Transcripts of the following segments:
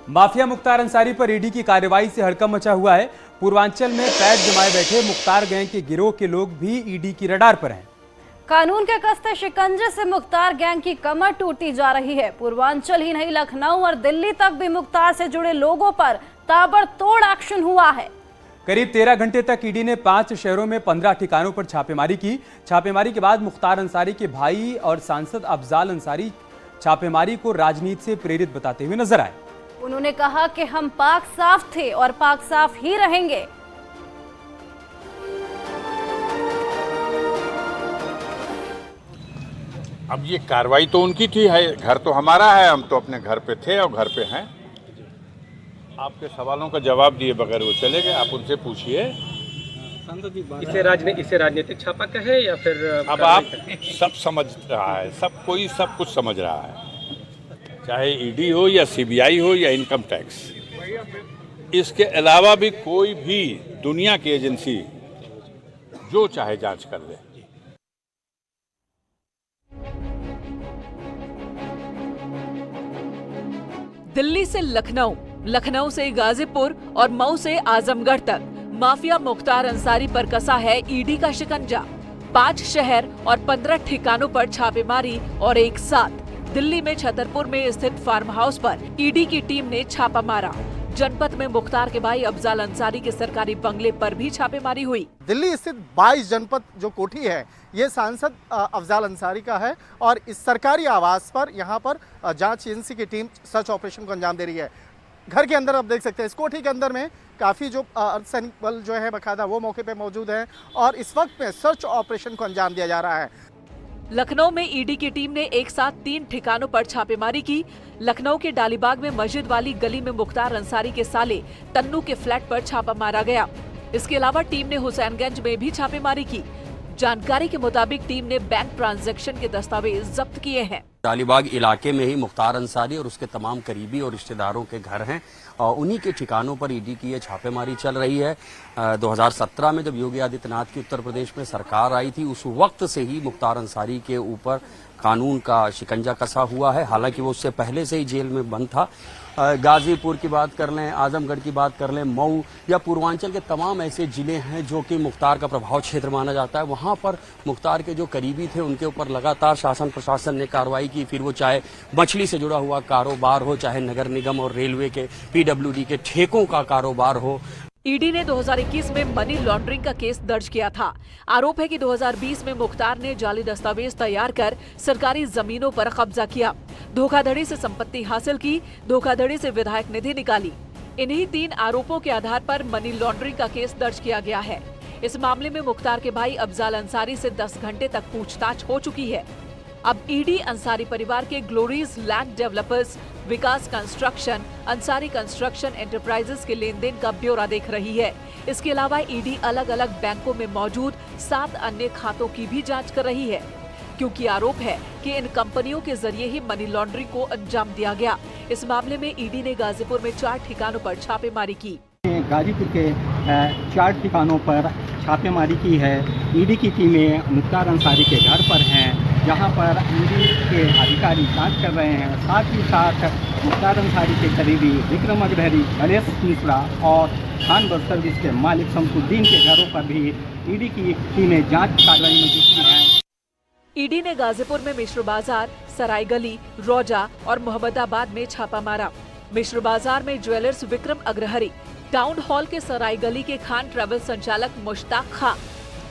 Mafia Mukhtar Ansari पर ED की कार्रवाई से हड़कंप मचा हुआ है। पूर्वांचल में पैर जमाए बैठे मुख्तार गैंग के गिरोह के लोग भी ईडी की रडार पर हैं। कानून के कस्ते शिकंजे से मुख्तार गैंग की कमर टूटी जा रही है। पूर्वांचल ही नहीं, लखनऊ और दिल्ली तक भी मुख्तार से जुड़े लोगों पर ताबड़तोड़ एक्शन हुआ है। करीब 13 घंटे तक ईडी ने 5 शहरों में 15 ठिकानों पर छापेमारी की। छापेमारी के बाद मुख्तार अंसारी के भाई और सांसद अफजाल अंसारी छापेमारी को राजनीति से प्रेरित बताते हुए नजर आए। उन्होंने कहा कि हम पाक साफ थे और पाक साफ ही रहेंगे। अब ये कार्रवाई तो उनकी थी, है घर तो हमारा है, हम तो अपने घर पे थे और घर पे हैं। आपके सवालों का जवाब दिए बगैर वो चले गए, आप उनसे पूछिए। इसे राजनीतिक छापा कहे या फिर अब आप सब समझ रहा है, कोई सब कुछ समझ रहा है, चाहे ईडी हो या सीबीआई हो या इनकम टैक्स। इसके अलावा भी कोई भी दुनिया की एजेंसी जो चाहे जांच कर ले। दिल्ली से लखनऊ, लखनऊ से गाजीपुर और मऊ से आजमगढ़ तक माफिया मुख्तार अंसारी पर कसा है ईडी का शिकंजा। 5 शहर और 15 ठिकानों पर छापेमारी और एक साथ दिल्ली में छतरपुर में स्थित फार्म हाउस पर ईडी की टीम ने छापा मारा। जनपद में मुख्तार के भाई अफजाल अंसारी के सरकारी बंगले पर भी छापेमारी हुई। दिल्ली स्थित 22 जनपद जो कोठी है ये सांसद अफजाल अंसारी का है और इस सरकारी आवास पर यहाँ पर जांच एजेंसी की टीम सर्च ऑपरेशन को अंजाम दे रही है। घर के अंदर आप देख सकते हैं, इस कोठी के अंदर में काफ़ी जो अर्धसैनिक बल जो है बकायदा वो मौके पे मौजूद है और इस वक्त में सर्च ऑपरेशन को अंजाम दिया जा रहा है। लखनऊ में ईडी की टीम ने एक साथ 3 ठिकानों पर छापेमारी की। लखनऊ के डालीबाग में मस्जिद वाली गली में मुख्तार अंसारी के साले तन्नू के फ्लैट पर छापा मारा गया। इसके अलावा टीम ने हुसैनगंज में भी छापेमारी की। जानकारी के मुताबिक टीम ने बैंक ट्रांजैक्शन के दस्तावेज जब्त किए हैं। डालीबाग इलाके में ही मुख्तार अंसारी और उसके तमाम करीबी और रिश्तेदारों के घर हैं और उन्हीं के ठिकानों पर ईडी की ये छापेमारी चल रही है। 2017 में जब योगी आदित्यनाथ की उत्तर प्रदेश में सरकार आई थी, उस वक्त से ही मुख्तार अंसारी के ऊपर कानून का शिकंजा कसा हुआ है। हालांकि वो उससे पहले से ही जेल में बंद था। गाजीपुर की बात कर लें, आजमगढ़ की बात कर लें, मऊ या पूर्वांचल के तमाम ऐसे जिले हैं जो कि मुख्तार का प्रभाव क्षेत्र माना जाता है। वहां पर मुख्तार के जो करीबी थे उनके ऊपर लगातार शासन प्रशासन ने कार्रवाई की। फिर वो चाहे मछली से जुड़ा हुआ कारोबार हो, चाहे नगर निगम और रेलवे के पीडब्ल्यूडी के ठेकों का कारोबार हो। ईडी ने 2021 में मनी लॉन्ड्रिंग का केस दर्ज किया था। आरोप है कि 2020 में मुख्तार ने जाली दस्तावेज तैयार कर सरकारी जमीनों पर कब्जा किया, धोखाधड़ी से संपत्ति हासिल की, धोखाधड़ी से विधायक निधि निकाली। इन्हीं 3 आरोपों के आधार पर मनी लॉन्ड्रिंग का केस दर्ज किया गया है। इस मामले में मुख्तार के भाई अफजाल अंसारी से 10 घंटे तक पूछताछ हो चुकी है। अब ईडी अंसारी परिवार के ग्लोरीज लैंड डेवलपर्स, विकास कंस्ट्रक्शन, अंसारी कंस्ट्रक्शन एंटरप्राइजेस के लेन देन का ब्यौरा देख रही है। इसके अलावा ईडी अलग अलग बैंकों में मौजूद 7 अन्य खातों की भी जांच कर रही है, क्योंकि आरोप है कि इन कंपनियों के जरिए ही मनी लॉन्ड्रिंग को अंजाम दिया गया। इस मामले में ईडी ने गाजीपुर में 4 ठिकानों पर छापेमारी की। गाजीपुर के 4 ठिकानों पर छापेमारी की है। ईडी की टीमें मुख्तार अंसारी के घर पर हैं, जहां पर ईडी के अधिकारी जांच कर रहे हैं। साथ ही साथ मुख्तार अंसारी के करीबी विक्रम अग्रहरी, गणेश मिश्रा और खान बस सर्विस के मालिक शमसुद्दीन के घरों पर भी ईडी की टीमें जांच कार्रवाई में जुटी हैं। ईडी ने गाजीपुर में मिश्र बाजार, सराय गली, रौजा और मोहम्मदाबाद में छापा मारा। मिश्र बाजार में jewellers Vikram Agrahari, town hall के सराय गली के खान ट्रैवल संचालक मुश्ताक खां,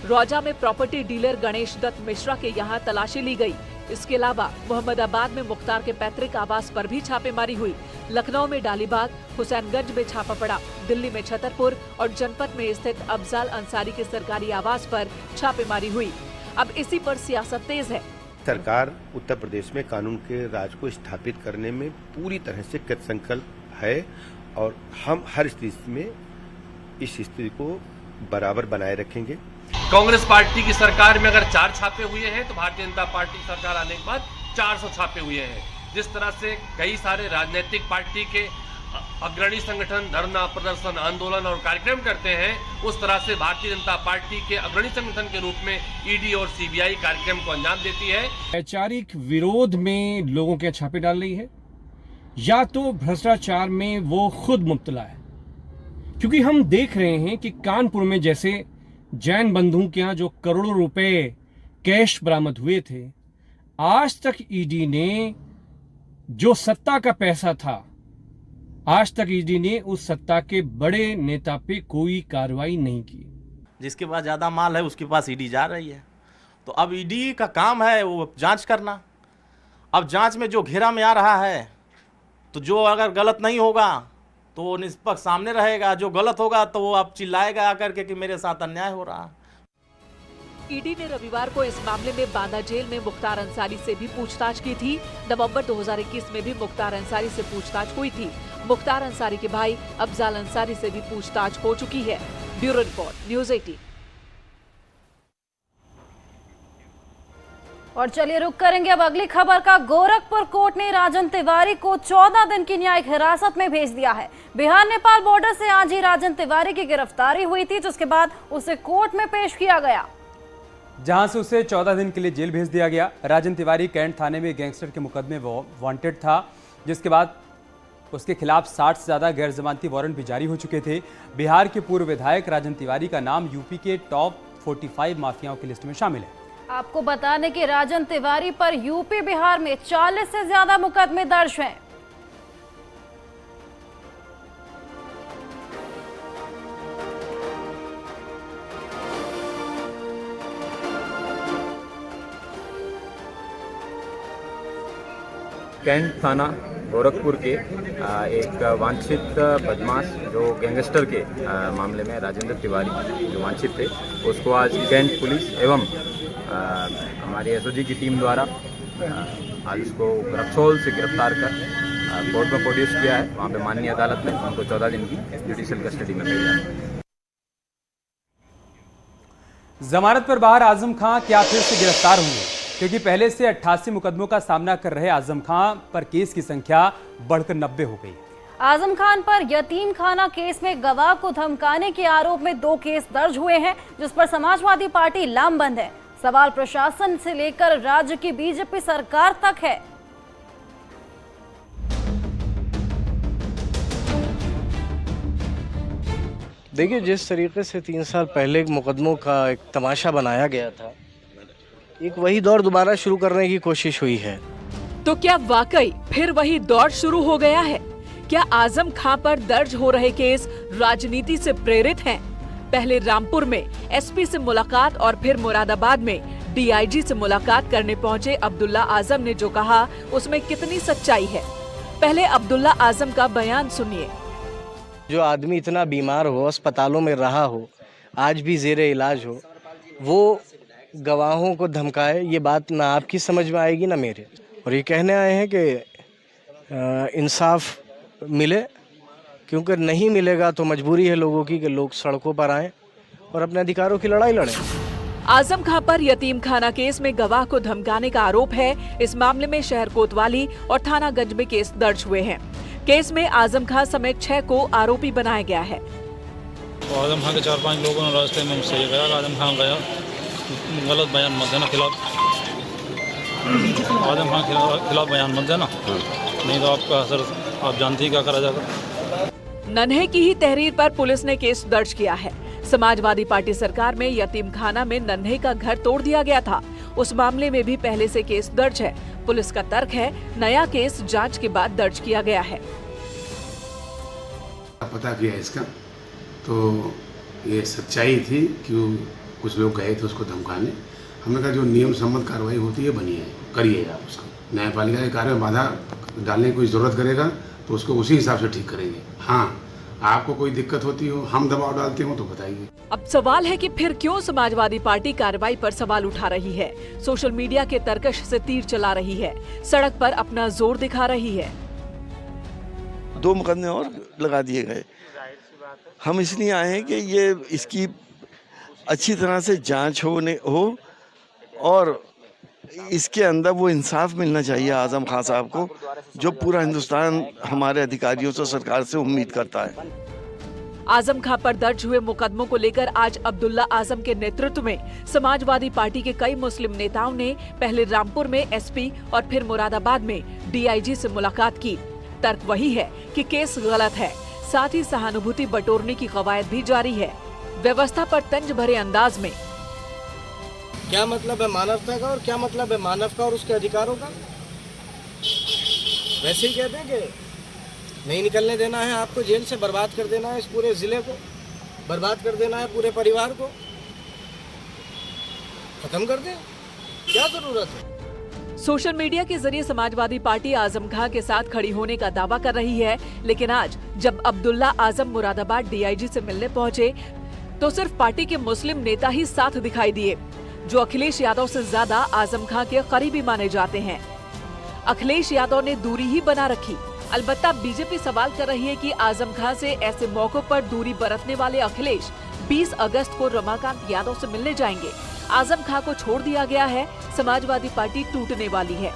रौजा में प्रॉपर्टी डीलर गणेश दत्त मिश्रा के यहाँ तलाशी ली गई। इसके अलावा मोहम्मदाबाद में मुख्तार के पैतृक आवास पर भी छापेमारी हुई। लखनऊ में डालीबाग, हुसैनगंज में छापा पड़ा। दिल्ली में छतरपुर और जनपद में स्थित अफजाल अंसारी के सरकारी आवास पर छापेमारी हुई। अब इसी पर सियासत तेज है। सरकार उत्तर प्रदेश में कानून के राज को स्थापित करने में पूरी तरह से कृतसंकल्प है और हम हर स्थिति में इस स्थिति को बराबर बनाए रखेंगे। कांग्रेस पार्टी की सरकार में अगर 4 छापे हुए हैं तो भारतीय जनता पार्टी की सरकार आने के बाद 400 छापे हुए हैं। जिस तरह से कई सारे राजनीतिक पार्टी के अग्रणी संगठन धरना प्रदर्शन आंदोलन और कार्यक्रम करते हैं, उस तरह से भारतीय जनता पार्टी के अग्रणी संगठन के रूप में ईडी और सीबीआई कार्यक्रम को अंजाम देती है। वैचारिक विरोध में लोगों के छापे डाल रही है। या तो भ्रष्टाचार में वो खुद मुब्तला है। क्योंकि हम देख रहे हैं कि कानपुर में जैसे जैन बंधुओं के यहाँ जो करोड़ों रुपए कैश बरामद हुए थे, आज तक ईडी ने जो सत्ता का पैसा था, आज तक ईडी ने उस सत्ता के बड़े नेता पे कोई कार्रवाई नहीं की। जिसके पास ज़्यादा माल है उसके पास ईडी जा रही है। तो अब ईडी का काम है वो जांच करना। अब जांच में जो घेरा में आ रहा है, तो जो अगर गलत नहीं होगा तो वो निष्पक्ष सामने रहेगा, जो गलत होगा तो वो अब चिल्लाएगा आकर के कि मेरे साथ अन्याय हो रहा है। ईडी ने रविवार को इस मामले में बांदा जेल में मुख्तार अंसारी से भी पूछताछ की थी। नवंबर 2021 में भी मुख्तार अंसारी से पूछताछ हुई थी। मुख्तार अंसारी के भाई अफजाल अंसारी से भी पूछताछ हो चुकी है। Bureau report, news 18। और चलिए रुक करेंगे अब अगली खबर का। गोरखपुर कोर्ट ने राजन तिवारी को 14 दिन की न्यायिक हिरासत में भेज दिया है। बिहार नेपाल बॉर्डर से आज ही राजन तिवारी की गिरफ्तारी हुई थी, जिसके बाद उसे कोर्ट में पेश किया गया, जहां से उसे 14 दिन के लिए जेल भेज दिया गया। राजन तिवारी कैंट थाने में गैंगस्टर के मुकदमे वांटेड था, जिसके बाद उसके खिलाफ 60 से ज्यादा गैर जमानती वारंट भी जारी हो चुके थे। बिहार के पूर्व विधायक राजन तिवारी का नाम यूपी के टॉप 45 माफियाओं की लिस्ट में शामिल है। आपको बता दें कि राजन तिवारी पर यूपी बिहार में 40 से ज्यादा मुकदमे दर्ज हैं। कैंट थाना गोरखपुर के एक वांछित बदमाश जो गैंगस्टर के मामले में राजेंद्र तिवारी जो वांछित थे, उसको आज कैंट पुलिस एवं हमारी एसओजी की टीम द्वारा आज उसको रक्सौल से गिरफ्तार कर कोर्ट में प्रोड्यूस किया है। वहाँ पे माननीय अदालत ने उनको 14 दिन की जुडिशियल कस्टडी में भेजा है। जमानत पर बाहर आजम खां क्या फिर से गिरफ्तार होंगे? क्योंकि पहले से 88 मुकदमों का सामना कर रहे आजम खां पर केस की संख्या बढ़कर 90 हो गई। आजम खान पर यतीम खाना केस में गवाह को धमकाने के आरोप में 2 केस दर्ज हुए हैं, जिस पर समाजवादी पार्टी लामबंद है। सवाल प्रशासन से लेकर राज्य की बीजेपी सरकार तक है। देखिए, जिस तरीके से 3 साल पहले मुकदमों का एक तमाशा बनाया गया था, एक वही दौर दोबारा शुरू करने की कोशिश हुई है। तो क्या वाकई फिर वही दौर शुरू हो गया है? क्या आजम खां पर दर्ज हो रहे केस राजनीति से प्रेरित हैं? पहले रामपुर में एसपी से मुलाकात और फिर मुरादाबाद में डीआईजी से मुलाकात करने पहुंचे अब्दुल्ला आजम ने जो कहा, उसमें कितनी सच्चाई है? पहले अब्दुल्ला आजम का बयान सुनिए। जो आदमी इतना बीमार हो, अस्पतालों में रहा हो, आज भी जेरे इलाज हो, वो गवाहों को धमकाए, ये बात ना आपकी समझ में आएगी ना मेरे। और ये कहने आए हैं कि इंसाफ मिले, क्योंकि नहीं मिलेगा तो मजबूरी है लोगों की कि लोग सड़कों पर आएं और अपने अधिकारों की लड़ाई लड़ें। आजम खां पर यतीम खाना केस में गवाह को धमकाने का आरोप है। इस मामले में शहर कोतवाली और थानागंज में केस दर्ज हुए हैं। केस में आजम खां समेत 6 को आरोपी बनाया गया है। तो आजम खां के 4-5 लोगों ने रास्ते में मुझसे ये कहा, आजम खां गया गलत बयान मत देना, आजम खां खिलाफ बयान मत देना, नहीं तो आपका असर आप जानती हैं क्या करा जाएगा। नन्हे की ही तहरीर पर पुलिस ने केस दर्ज किया है। समाजवादी पार्टी सरकार में यतीम खाना में नन्हे का घर तोड़ दिया गया था। उस मामले में भी पहले से केस दर्ज है। पुलिस का तर्क है नया केस जांच के बाद दर्ज किया गया है। पता किया इसका तो ये सच्चाई थी कि कुछ लोग गए थे उसको धमकाने। हमने कहा जो नियम सम्मत कार्रवाई होती है बनिए, करिए आप उसको। न्यायपालिका के कार्य में बाधा डालने की कोई ज़रूरत करेगा तो उसको उसी हिसाब से ठीक करेंगे। हाँ, आपको कोई दिक्कत होती हो, हम दबाव डालते हो तो बताइए। अब सवाल है कि फिर क्यों समाजवादी पार्टी कार्रवाई पर सवाल उठा रही है? सोशल मीडिया के तरकश से तीर चला रही है, सड़क पर अपना जोर दिखा रही है। 2 मुकदमे और लगा दिए गए। हम इसलिए आए हैं कि ये इसकी अच्छी तरह से जांच हो और इसके अंदर वो इंसाफ मिलना चाहिए आजम खान साहब को, जो पूरा हिंदुस्तान हमारे अधिकारियों से, सरकार से उम्मीद करता है। आजम खां पर दर्ज हुए मुकदमों को लेकर आज अब्दुल्ला आजम के नेतृत्व में समाजवादी पार्टी के कई मुस्लिम नेताओं ने पहले रामपुर में एसपी और फिर मुरादाबाद में डीआईजी से मुलाकात की। तर्क वही है कि केस गलत है। साथ ही सहानुभूति बटोरने की कवायद भी जारी है। व्यवस्था पर तंज भरे अंदाज में क्या मतलब है मानवता का और क्या मतलब है मानव का और उसके अधिकारों का। वैसे ही कहते हैं कि नहीं निकलने देना है आपको, जेल से बर्बाद कर देना है इस पूरे जिले को, बर्बाद कर देना है पूरे परिवार को, खत्म कर दें, क्या जरूरत है। सोशल मीडिया के जरिए समाजवादी पार्टी आजम खां के साथ खड़ी होने का दावा कर रही है, लेकिन आज जब अब्दुल्ला आजम मुरादाबाद डीआईजी से मिलने पहुंचे तो सिर्फ पार्टी के मुस्लिम नेता ही साथ दिखाई दिए, जो अखिलेश यादव से ज्यादा आजम खां के करीबी माने जाते हैं। अखिलेश यादव ने दूरी ही बना रखी। अलबत्ता बीजेपी सवाल कर रही है कि आजम खां से ऐसे मौकों पर दूरी बरतने वाले अखिलेश 20 अगस्त को रमाकांत यादव से मिलने जाएंगे। आजम खां को छोड़ दिया गया है, समाजवादी पार्टी टूटने वाली है।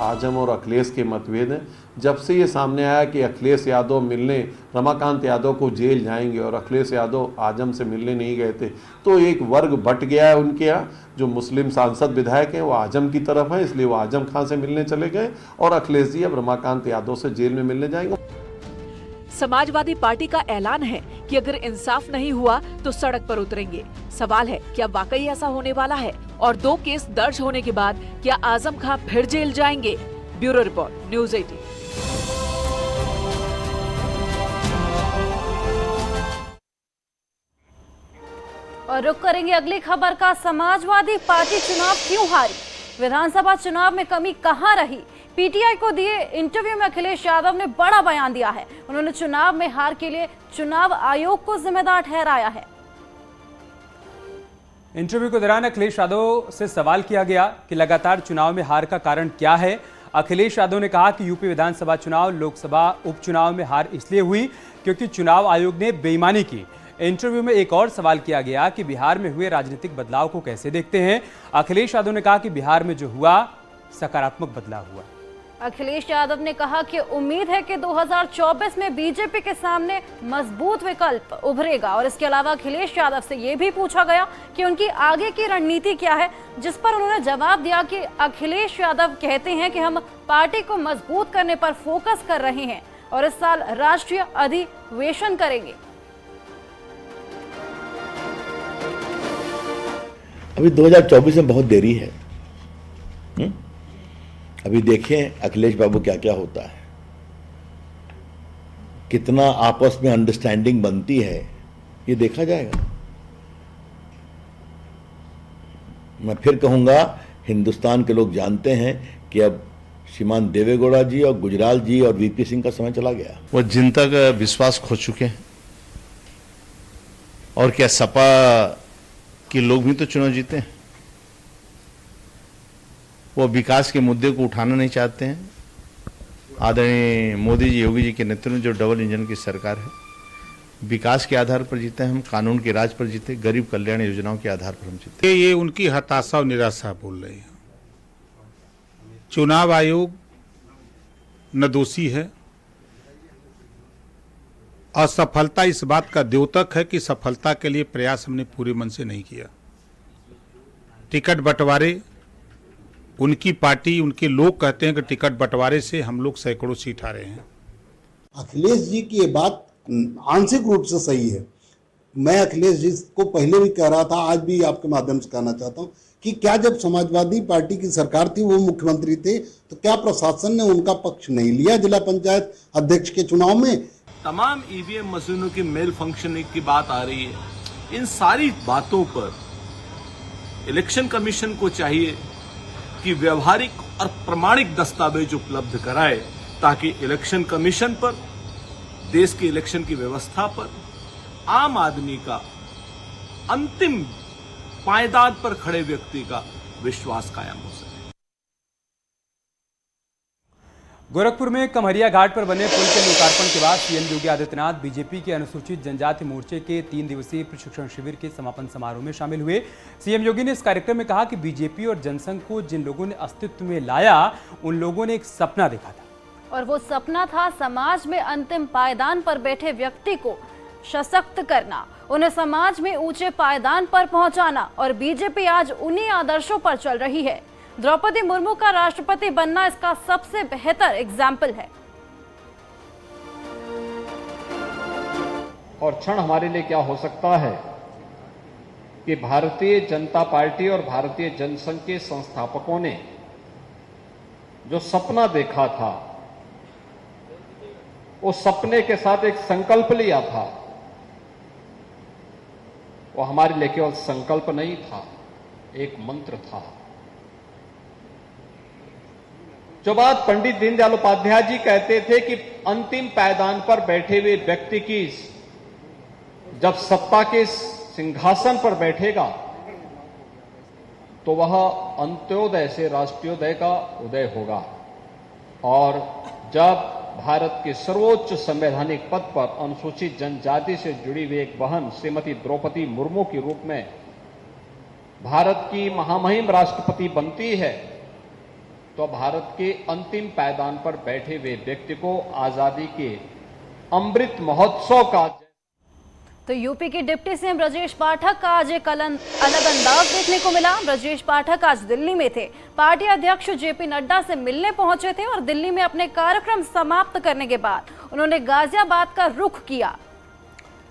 आजम और अखिलेश के मतभेद हैं। जब से ये सामने आया कि अखिलेश यादव मिलने रमाकांत यादव को जेल जाएंगे और अखिलेश यादव आजम से मिलने नहीं गए थे, तो एक वर्ग बट गया है उनके यहाँ। जो मुस्लिम सांसद विधायक हैं वो आजम की तरफ हैं, इसलिए वो आजम खां से मिलने चले गए और अखिलेश जी अब रमाकांत यादव से जेल में मिलने जाएंगे। समाजवादी पार्टी का ऐलान है कि अगर इंसाफ नहीं हुआ तो सड़क पर उतरेंगे। सवाल है क्या वाकई ऐसा होने वाला है, और 2 केस दर्ज होने के बाद क्या आजम खां फिर जेल जाएंगे। Bureau report, news 18। और रुक करेंगे अगली खबर का। समाजवादी पार्टी चुनाव क्यों हारी, विधानसभा चुनाव में कमी कहां रही। पीटीआई को दिए इंटरव्यू में अखिलेश यादव ने बड़ा बयान दिया है। उन्होंने चुनाव में हार के लिए चुनाव आयोग को जिम्मेदार ठहराया है। इंटरव्यू के दौरान अखिलेश यादव से सवाल किया गया कि लगातार चुनाव में हार का कारण क्या है। अखिलेश यादव ने कहा कि यूपी विधानसभा चुनाव, लोकसभा उपचुनाव में हार इसलिए हुई क्योंकि चुनाव आयोग ने बेईमानी की। इंटरव्यू में एक और सवाल किया गया कि बिहार में हुए राजनीतिक बदलाव को कैसे देखते हैं। अखिलेश यादव ने कहा कि बिहार में जो हुआ सकारात्मक बदलाव हुआ। अखिलेश यादव ने कहा कि उम्मीद है कि 2024 में बीजेपी के सामने मजबूत विकल्प उभरेगा। और इसके अलावा अखिलेश यादव से यह भी पूछा गया कि उनकी आगे की रणनीति क्या है, जिस पर उन्होंने जवाब दिया कि अखिलेश यादव कहते हैं कि हम पार्टी को मजबूत करने पर फोकस कर रहे हैं और इस साल राष्ट्रीय अधिवेशन करेंगे। अभी 2024 में बहुत देरी है। अभी देखें अखिलेश बाबू क्या क्या होता है, कितना आपस में अंडरस्टैंडिंग बनती है, ये देखा जाएगा। मैं फिर कहूंगा, हिंदुस्तान के लोग जानते हैं कि अब श्रीमान देवेगौड़ा जी और गुजराल जी और वीपी सिंह का समय चला गया। वो जनता का विश्वास खो चुके हैं। और क्या सपा के लोग भी तो चुनाव जीते हैं। वो विकास के मुद्दे को उठाना नहीं चाहते हैं। आदरणीय मोदी जी, योगी जी के नेतृत्व में जो डबल इंजन की सरकार है, विकास के आधार पर जीते हैं हम, कानून के राज पर जीते, गरीब कल्याण योजनाओं के आधार पर हम जीते। ये उनकी हताशा और निराशा बोल रहे हैं। चुनाव आयोग निर्दोषी है। असफलता इस बात का द्योतक है कि सफलता के लिए प्रयास हमने पूरे मन से नहीं किया। टिकट बंटवारे, उनकी पार्टी, उनके लोग कहते हैं कि टिकट बंटवारे से हम लोग सैकड़ों सीट हारे हैं। अखिलेश जी की ये बात आंशिक रूप से सही है। मैं अखिलेश जी को पहले भी कह रहा था, आज भी आपके माध्यम से कहना चाहता हूं कि क्या जब समाजवादी पार्टी की सरकार थी, वो मुख्यमंत्री थे, तो क्या प्रशासन ने उनका पक्ष नहीं लिया जिला पंचायत अध्यक्ष के चुनाव में? तमाम ईवीएम मशीनों की मेल फंक्शनिंग की बात आ रही है। इन सारी बातों पर इलेक्शन कमीशन को चाहिए कि व्यवहारिक और प्रमाणिक दस्तावेज उपलब्ध कराए, ताकि इलेक्शन कमीशन पर, देश की इलेक्शन की व्यवस्था पर आम आदमी का, अंतिम पायदान पर खड़े व्यक्ति का विश्वास कायम हो सके। गोरखपुर में कमहरिया घाट पर बने पुल के लोकार्पण के बाद सीएम योगी आदित्यनाथ बीजेपी के अनुसूचित जनजाति मोर्चे के 3 दिवसीय प्रशिक्षण शिविर के समापन समारोह में शामिल हुए। सीएम योगी ने इस कार्यक्रम में कहा कि बीजेपी और जनसंघ को जिन लोगों ने अस्तित्व में लाया, उन लोगों ने एक सपना देखा था, और वो सपना था समाज में अंतिम पायदान पर बैठे व्यक्ति को सशक्त करना, उन्हें समाज में ऊंचे पायदान पर पहुंचाना। और बीजेपी आज उन्हीं आदर्शों पर चल रही है। द्रौपदी मुर्मू का राष्ट्रपति बनना इसका सबसे बेहतर एग्जाम्पल है। और क्षण हमारे लिए क्या हो सकता है कि भारतीय जनता पार्टी और भारतीय जनसंघ के संस्थापकों ने जो सपना देखा था, उस सपने के साथ एक संकल्प लिया था, वो हमारे लिए केवल संकल्प नहीं था, एक मंत्र था। जो बात पंडित दीनदयाल उपाध्याय जी कहते थे कि अंतिम पायदान पर बैठे हुए व्यक्ति की जब सत्ता के सिंहासन पर बैठेगा तो वह अंत्योदय से राष्ट्रीयोदय का उदय होगा। और जब भारत के सर्वोच्च संवैधानिक पद पर अनुसूचित जनजाति से जुड़ी हुई एक बहन श्रीमती द्रौपदी मुर्मू के रूप में भारत की महामहिम राष्ट्रपति बनती है, तो भारत के अंतिम पायदान पर बैठे हुए व्यक्ति को आजादी के अमृत महोत्सव का। तो यूपी के डिप्टी सीएम ब्रजेश पाठक का आज एक अलग अंदाज देखने को मिला। ब्रजेश पाठक आज दिल्ली में थे। पार्टी अध्यक्ष जेपी नड्डा से मिलने पहुंचे थे और दिल्ली में अपने कार्यक्रम समाप्त करने के बाद उन्होंने गाजियाबाद का रुख किया।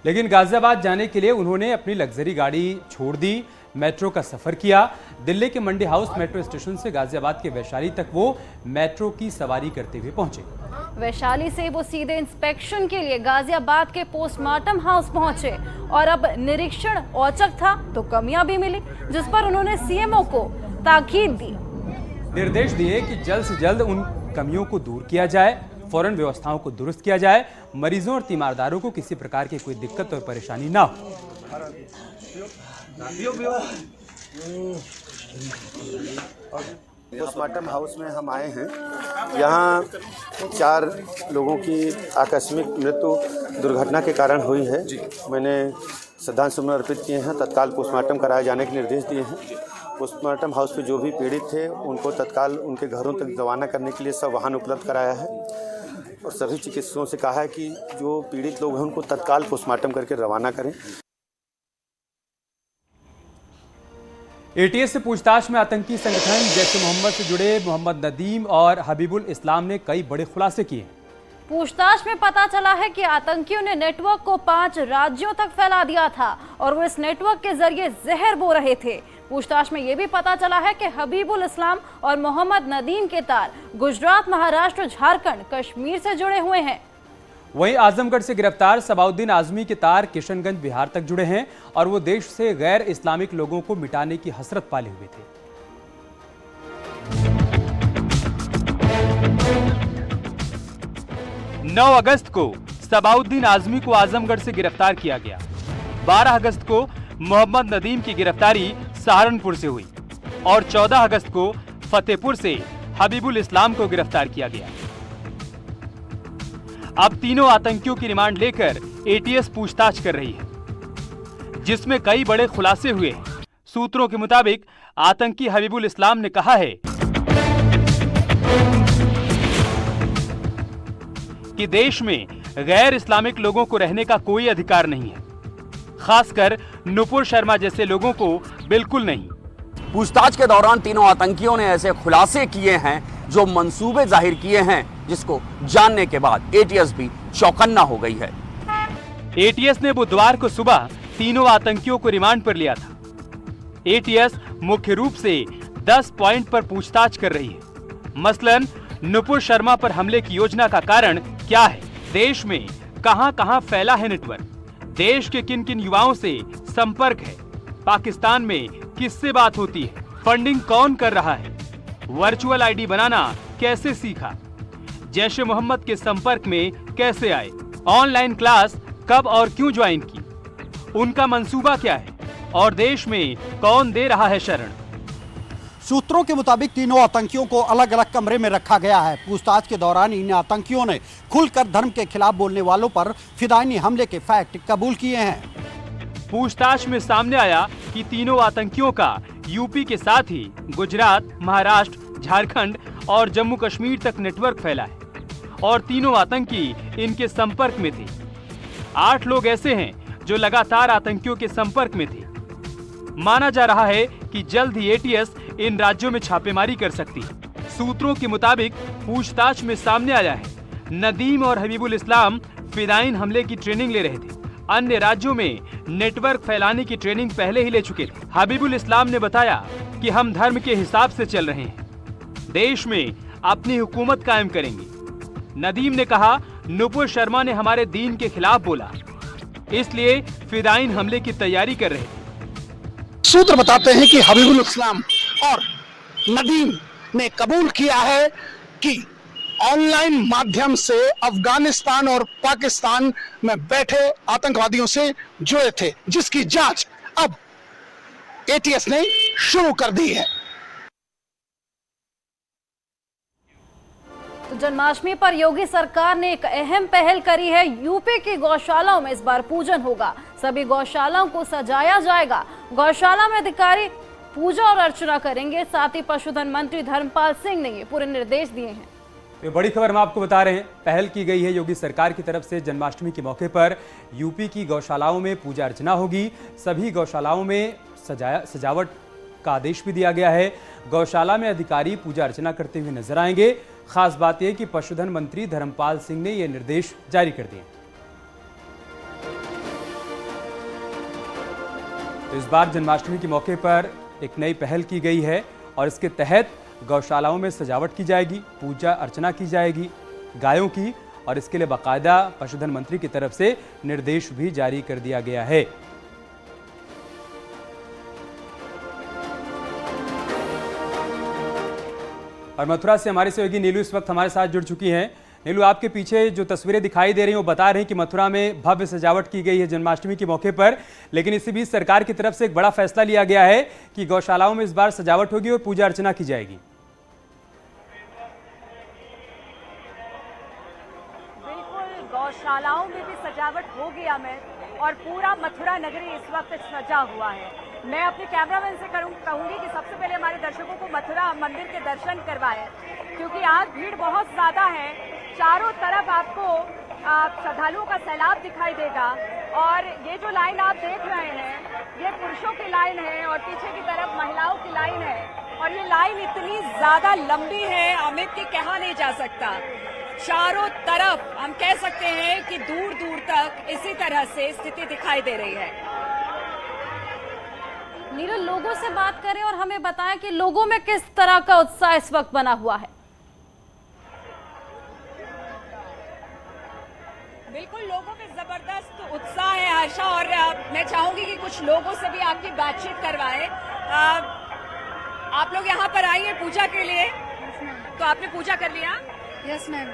लेकिन गाजियाबाद जाने के लिए उन्होंने अपनी लग्जरी गाड़ी छोड़ दी, मेट्रो का सफर किया। दिल्ली के मंडी हाउस मेट्रो स्टेशन से गाजियाबाद के वैशाली तक वो मेट्रो की सवारी करते हुए पहुंचे। वैशाली से वो सीधे इंस्पेक्शन के लिए गाजियाबाद के पोस्टमार्टम हाउस पहुंचे और अब निरीक्षण औचक था तो कमियां भी मिली, जिस पर उन्होंने सीएमओ को ताकीद दी। निर्देश दिए कि जल्द से जल्द उन कमियों को दूर किया जाए, फौरन व्यवस्थाओं को दुरुस्त किया जाए, मरीजों और तीमारदारों को किसी प्रकार की कोई दिक्कत और परेशानी ना हो। पोस्टमार्टम हाउस में हम आए हैं। यहाँ 4 लोगों की आकस्मिक मृत्यु दुर्घटना के कारण हुई है। मैंने श्रद्धांजलि सुमन अर्पित किए हैं, तत्काल पोस्टमार्टम कराए जाने के निर्देश दिए हैं। पोस्टमार्टम हाउस पे जो भी पीड़ित थे उनको तत्काल उनके घरों तक रवाना करने के लिए सब वाहन उपलब्ध कराया है और सभी चिकित्सकों से कहा है कि जो पीड़ित लोग हैं उनको तत्काल पोस्टमार्टम करके रवाना करें। एटीएस से पूछताछ में आतंकी संगठन जैश ए मोहम्मद से जुड़े मोहम्मद नदीम और हबीबुल इस्लाम ने कई बड़े खुलासे किए। पूछताछ में पता चला है कि आतंकियों ने नेटवर्क को 5 राज्यों तक फैला दिया था और वो इस नेटवर्क के जरिए जहर बो रहे थे। पूछताछ में यह भी पता चला है कि हबीबुल इस्लाम और मोहम्मद नदीम के तार गुजरात, महाराष्ट्र, झारखंड, कश्मीर से जुड़े हुए हैं। वहीं आजमगढ़ से गिरफ्तार सबाउद्दीन आजमी के तार किशनगंज, बिहार तक जुड़े हैं और वो देश से गैर इस्लामिक लोगों को मिटाने की हसरत पाले हुए थे। 9 अगस्त को सबाउद्दीन आजमी को आजमगढ़ से गिरफ्तार किया गया। 12 अगस्त को मोहम्मद नदीम की गिरफ्तारी सहारनपुर से हुई और 14 अगस्त को फतेहपुर से हबीबुल इस्लाम को गिरफ्तार किया गया। अब तीनों आतंकियों की रिमांड लेकर एटीएस पूछताछ कर रही है, जिसमें कई बड़े खुलासे हुए हैं। सूत्रों के मुताबिक आतंकी हबीबुल इस्लाम ने कहा है कि देश में गैर इस्लामिक लोगों को रहने का कोई अधिकार नहीं है, खासकर नुपुर शर्मा जैसे लोगों को बिल्कुल नहीं। पूछताछ के दौरान तीनों आतंकियों ने ऐसे खुलासे किए हैं जो मंसूबे जाहिर किए हैं, जिसको जानने के बाद एटीएस भी चौकन्ना हो गई है। एटीएस ने बुधवार को सुबह तीनों आतंकियों को रिमांड पर लिया था। एटीएस मुख्य रूप से 10 पॉइंट पर पूछताछ कर रही है। मसलन नुपुर शर्मा पर हमले की योजना का कारण क्या है, देश में कहां-कहां फैला है नेटवर्क, देश के किन किन युवाओं से संपर्क है, पाकिस्तान में किससे बात होती है, फंडिंग कौन कर रहा है, वर्चुअल आईडी बनाना कैसे सीखा, जैश ए मोहम्मद के संपर्क में कैसे आए, ऑनलाइन क्लास कब और क्यों ज्वाइन की, उनका मंसूबा क्या है और देश में कौन दे रहा है शरण। सूत्रों के मुताबिक तीनों आतंकियों को अलग अलग कमरे में रखा गया है। पूछताछ के दौरान इन आतंकियों ने खुलकर धर्म के खिलाफ बोलने वालों पर फिदायनी हमले के फैक्ट कबूल किए हैं। पूछताछ में सामने आया कि तीनों आतंकियों का यूपी के साथ ही गुजरात, महाराष्ट्र, झारखंड और जम्मू कश्मीर तक नेटवर्क फैला है और तीनों आतंकी इनके संपर्क में थे। 8 लोग ऐसे हैं जो लगातार आतंकियों के संपर्क में थे। माना जा रहा है कि जल्द ही एटीएस इन राज्यों में छापेमारी कर सकती है। सूत्रों के मुताबिक पूछताछ में सामने आया है नदीम और हबीबुल इस्लाम फिदाइन हमले की ट्रेनिंग ले रहे थे। अन्य राज्यों में नेटवर्क फैलाने की ट्रेनिंग पहले ही ले चुके थे। हबीबुल इस्लाम ने बताया कि हम धर्म के हिसाब से चल रहे हैं, देश में अपनी हुकूमत कायम करेंगे। नदीम ने कहा, नुपुर शर्मा ने हमारे दीन के खिलाफ बोला, इसलिए फिदाइन हमले की तैयारी कर रहे थे। सूत्र बताते हैं कि हबीबुल इस्लाम और नदीम ने कबूल किया है कि ऑनलाइन माध्यम से अफगानिस्तान और पाकिस्तान में बैठे आतंकवादियों से जुड़े थे, जिसकी जांच अब एटीएस ने शुरू कर दी है। तो जन्माष्टमी पर योगी सरकार ने एक अहम पहल करी है। यूपी की गौशालाओं में इस बार पूजन होगा। सभी गौशालाओं को सजाया जाएगा। गौशाला में अधिकारी पूजा और अर्चना करेंगे। साथ ही पशुधन मंत्री धर्मपाल सिंह ने ये पूरे निर्देश दिए हैं। ये बड़ी खबर हम आपको बता रहे हैं, पहल की गई है योगी सरकार की तरफ से। जन्माष्टमी के मौके पर यूपी की गौशालाओं में पूजा अर्चना होगी। सभी गौशालाओं में सजावट का आदेश भी दिया गया है। गौशाला में अधिकारी पूजा अर्चना करते हुए नजर आएंगे। खास बात यह कि पशुधन मंत्री धर्मपाल सिंह ने यह निर्देश जारी कर दिए। तो इस बार जन्माष्टमी के मौके पर एक नई पहल की गई है और इसके तहत गौशालाओं में सजावट की जाएगी, पूजा अर्चना की जाएगी गायों की, और इसके लिए बाकायदा पशुधन मंत्री की तरफ से निर्देश भी जारी कर दिया गया है। और मथुरा से हमारी सहयोगी नीलू इस वक्त हमारे साथ जुड़ चुकी हैं। नीलू, आपके पीछे जो तस्वीरें दिखाई दे रही हैं वो बता रहे हैं कि मथुरा में भव्य सजावट की गई है जन्माष्टमी के मौके पर, लेकिन इसी बीच सरकार की तरफ से एक बड़ा फैसला लिया गया है कि गौशालाओं में इस बार सजावट होगी और पूजा अर्चना की जाएगी। बिल्कुल, गौशालाओं में भी सजावट होगी अमित, और पूरा मथुरा नगरी इस वक्त सजा हुआ है। मैं अपने कैमरामैन से कहूंगी कि सबसे पहले हमारे दर्शकों को मथुरा मंदिर के दर्शन करवाएं, क्योंकि आज भीड़ बहुत ज्यादा है। चारों तरफ आपको श्रद्धालुओं का सैलाब दिखाई देगा, और ये जो लाइन आप देख रहे हैं ये पुरुषों की लाइन है और पीछे की तरफ महिलाओं की लाइन है, और ये लाइन इतनी ज्यादा लंबी है अमित की कहा नहीं जा सकता। चारों तरफ हम कह सकते हैं कि दूर दूर तक इसी तरह से स्थिति दिखाई दे रही है। नीरज, लोगों से बात करें और हमें बताएं कि लोगों में किस तरह का उत्साह इस वक्त बना हुआ है। बिल्कुल, लोगों में जबरदस्त उत्साह है हर्षा, और मैं चाहूंगी कि कुछ लोगों से भी आपकी बातचीत करवाएं। आप लोग यहाँ पर आई हैं पूजा के लिए, तो आपने पूजा कर लिया? यस मैम,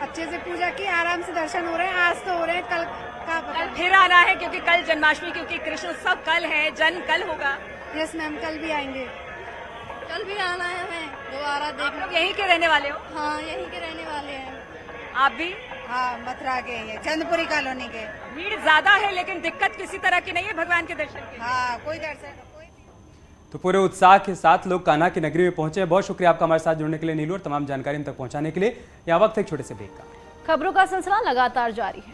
अच्छे से पूजा की, आराम से दर्शन हो रहे हैं। आज तो हो रहे हैं, कल का पता। कल फिर आना है क्योंकि कल जन्माष्टमी, क्योंकि कृष्ण उत्सव कल है, जन्म कल होगा। यस मैम, कल भी आएंगे। कल भी आना है हमें दोबारा देखने। आप लोग यहीं के रहने वाले हो? हाँ, यहीं के रहने वाले हैं। आप भी? हाँ, मथुरा के हैं, चंदपुरी कॉलोनी के। भीड़ ज्यादा है लेकिन दिक्कत किसी तरह की नहीं है भगवान के दर्शन की? हाँ, कोई दर्शन। तो पूरे उत्साह के साथ लोग कान्हा की नगरी में पहुंचे। बहुत शुक्रिया आपका हमारे साथ जुड़ने के लिए नीलू, और तमाम जानकारी हम तक पहुंचाने के लिए। यहाँ वक्त एक छोटे से ब्रेक का। खबरों का सिलसिला लगातार जारी है।